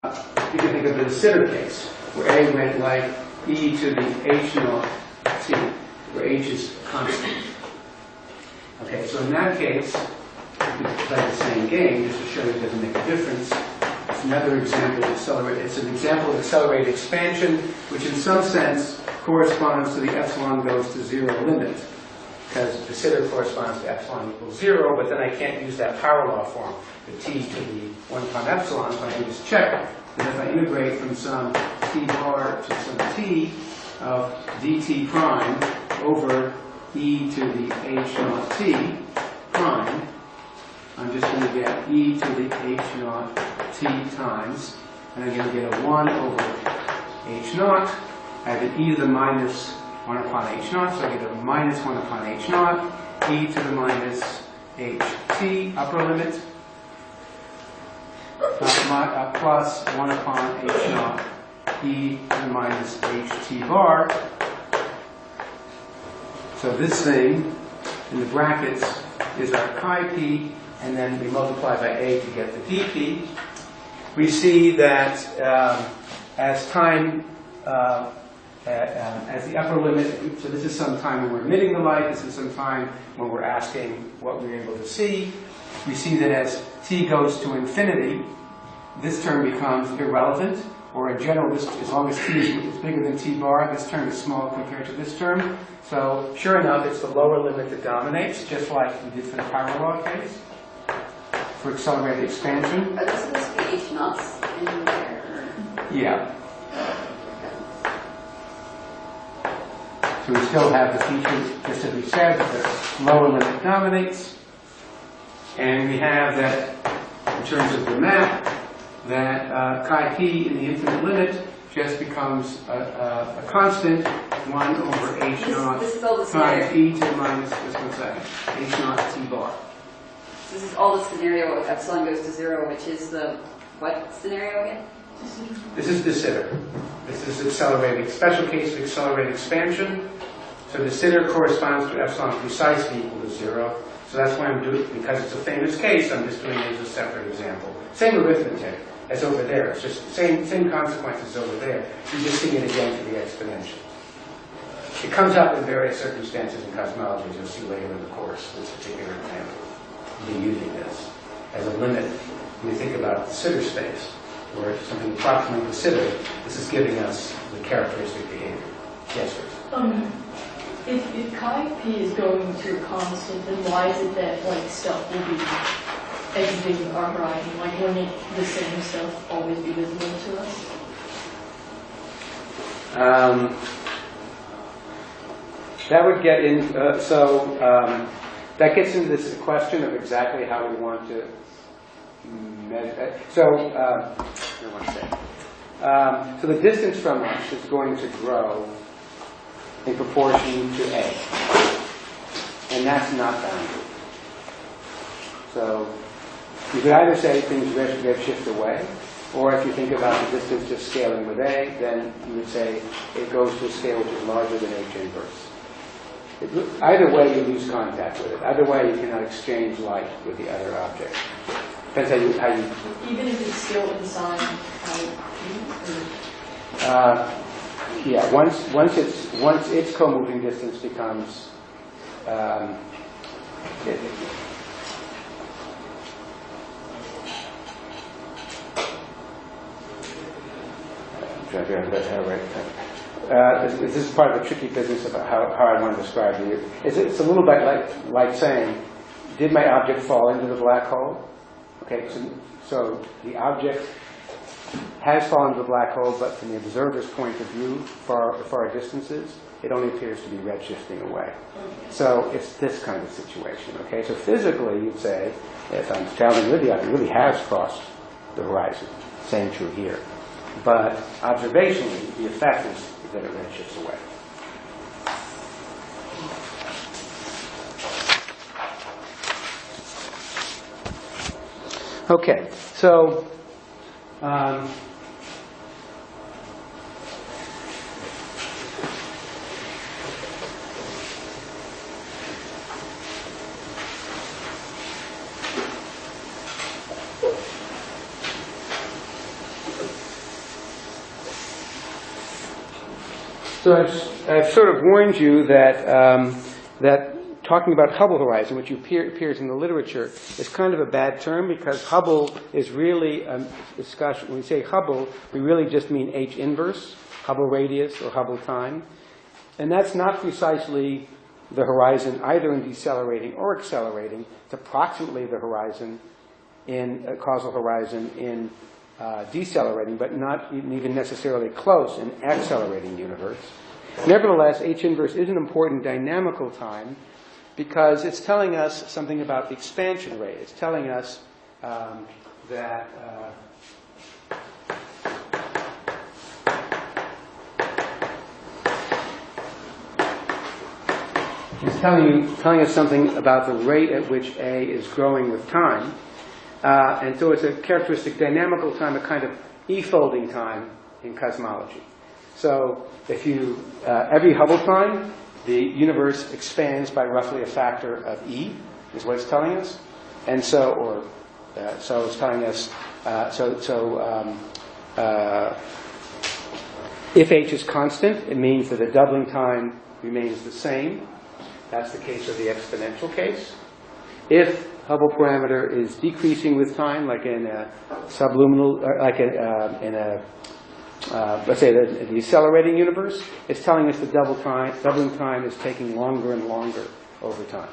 You can think of the de Sitter case, where A went like e to the h naught t, where h is constant. Okay, so in that case, you could play the same game just to show you it doesn't make a difference. It's another example of accelerated. It's an example of accelerated expansion, which in some sense corresponds to the epsilon goes to 0 limit, because de Sitter corresponds to epsilon equals 0, but then I can't use that power law form, the t to the 1 upon epsilon, so I can just check that if I integrate from some t bar to some t of dt prime over e to the h naught t prime, I'm just going to get e to the h naught t times, and I'm going to get a 1 over h naught. I have an e to the minus 1 upon h naught, so I get a minus 1 upon h naught, e to the minus ht, upper limit, plus 1 upon h naught, e to the minus ht bar. So this thing in the brackets is our chi p, and then we multiply by a to get the dp. We see that as time, as the upper limit, so this is some time when we're emitting the light, this is some time when we're asking what we're able to see. We see that as t goes to infinity, this term becomes irrelevant, or in general, as long as t is bigger than t bar, this term is small compared to this term. So sure enough, it's the lower limit that dominates, just like we did for the power law case, for accelerated expansion. Are there supposed to be h naughts in there? Yeah. So we still have the feature, just as we said, that the lower limit dominates. And we have that, in terms of the map, that chi p in the infinite limit just becomes a constant, 1 over h naught times e to the minus, just 1 second, h naught t bar. This is all the scenario if epsilon goes to 0, which is the what scenario again? This is de Sitter. This is accelerated, special case of accelerated expansion. So de Sitter corresponds to epsilon precisely equal to 0. So that's why I'm doing, because it's a famous case, I'm just doing it as a separate example. Same arithmetic as over there. It's just same consequences over there. You're just seeing it again for the exponential. It comes up in various circumstances in cosmology, as you'll see later in the course, this particular example. We'll be using this as a limit when you think about the Sitter space, or something approximately de Sitter. This is giving us the characteristic behavior. Yes, sir? If chi p is going to a constant, then why is it that like stuff will be exiting our horizon? Like wouldn't the same stuff always be visible to us? That would get in. That gets into this question of exactly how we want to measure. So the distance from us is going to grow in proportion to a, and that's not bounded. So you could either say things redshift away, or if you think about the distance just scaling with a, then you would say it goes to a scale which is larger than h inverse. Either way, you lose contact with it. Either way, you cannot exchange light with the other object. Depends how you even if it's still inside yeah, once its co-moving distance becomes I'm trying to figure out how right. This is part of the tricky business about how I want to describe it. It's a little bit like saying, did my object fall into the black hole? Okay, so the object has fallen into the black hole, but from the observer's point of view, far distances, it only appears to be redshifting away. So it's this kind of situation. Okay, so physically, you'd say, if I'm traveling with the object, it really has crossed the horizon. Same true here. But observationally, the effect is that it redshifts away. Okay, so So I've sort of warned you that, that talking about Hubble horizon, which appears in the literature, is kind of a bad term because Hubble is really a discussion. When we say Hubble, we really just mean H inverse, Hubble radius, or Hubble time. And that's not precisely the horizon either in decelerating or accelerating. It's approximately the horizon in causal horizon in decelerating, but not even necessarily close in accelerating universe. Nevertheless, H inverse is an important dynamical time because it's telling us something about the expansion rate. It's telling us that it's telling us something about the rate at which A is growing with time. And so it's a characteristic dynamical time, a kind of E-folding time in cosmology. So if you, every Hubble time, the universe expands by roughly a factor of E, is what it's telling us. And so, so it's telling us, if H is constant, it means that the doubling time remains the same. That's the case of the exponential case. If Hubble parameter is decreasing with time, like in a subluminal, let's say the decelerating universe, it's telling us the doubling time is taking longer and longer over time.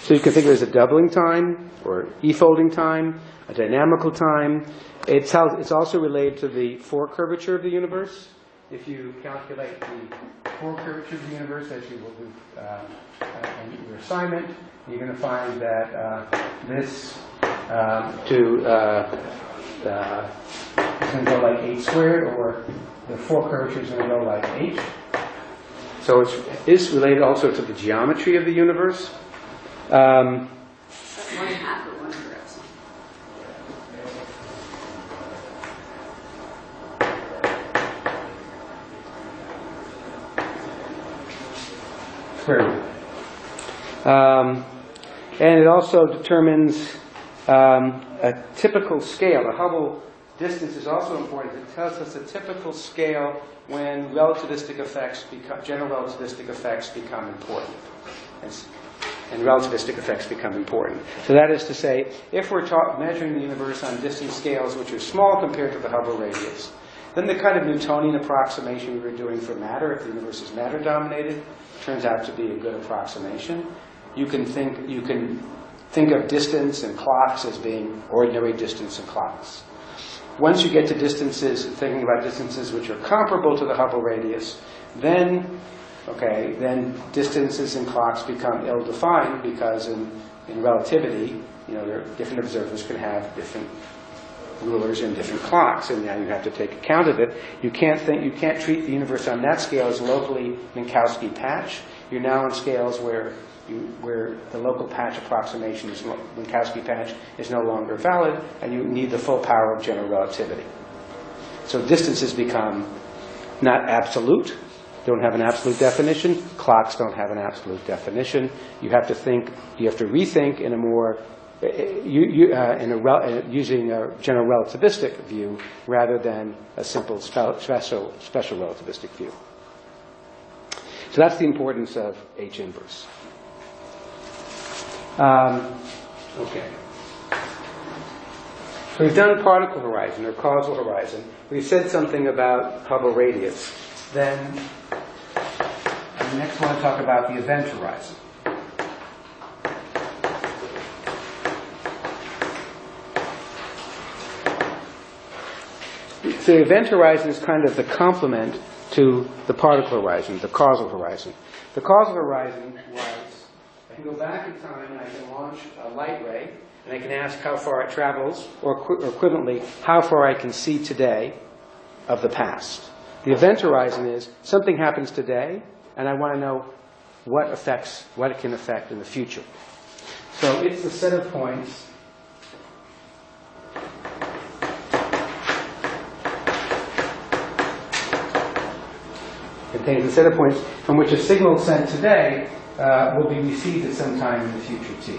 So you can think of it as a doubling time, or E-folding time, a dynamical time. It's also related to the forecurvature of the universe. If you calculate the forecurvature of the universe, as you will do in your assignment, you're going to find that this is going to go like h squared, or the forecurvature is going to go like h. So it is related also to the geometry of the universe. 1.5 or 1 direction. And it also determines a typical scale. The Hubble distance is also important. It tells us a typical scale when relativistic effects general relativistic effects become important. And relativistic effects become important. So that is to say, if we're measuring the universe on distance scales which are small compared to the Hubble radius, then the kind of Newtonian approximation we were doing for matter, if the universe is matter dominated, turns out to be a good approximation. You can think of distance and clocks as being ordinary distance and clocks. Once you get to distances, thinking about distances which are comparable to the Hubble radius, then distances and clocks become ill-defined because in relativity, different observers can have different rulers and different clocks, and now you have to take account of it. You can't treat the universe on that scale as locally Minkowski patch. You're now on scales where the local patch approximation, Minkowski patch, is no longer valid, and you need the full power of general relativity. So distances become not absolute, don't have an absolute definition. Clocks don't have an absolute definition. You have to rethink in a more, using a general relativistic view rather than a simple special relativistic view. So that's the importance of H inverse. Okay. So we've done particle horizon or causal horizon. We've said something about Hubble radius. Then next I want to talk about the event horizon. So the event horizon is kind of the complement to the particle horizon, the causal horizon. The causal horizon was, I can go back in time and I can launch a light ray, and I can ask how far it travels, or equivalently, how far I can see today of the past. The event horizon is something happens today, and I want to know what it can affect in the future. So it's the set of points contains a set of points from which a signal sent today will be received at some time in the future t.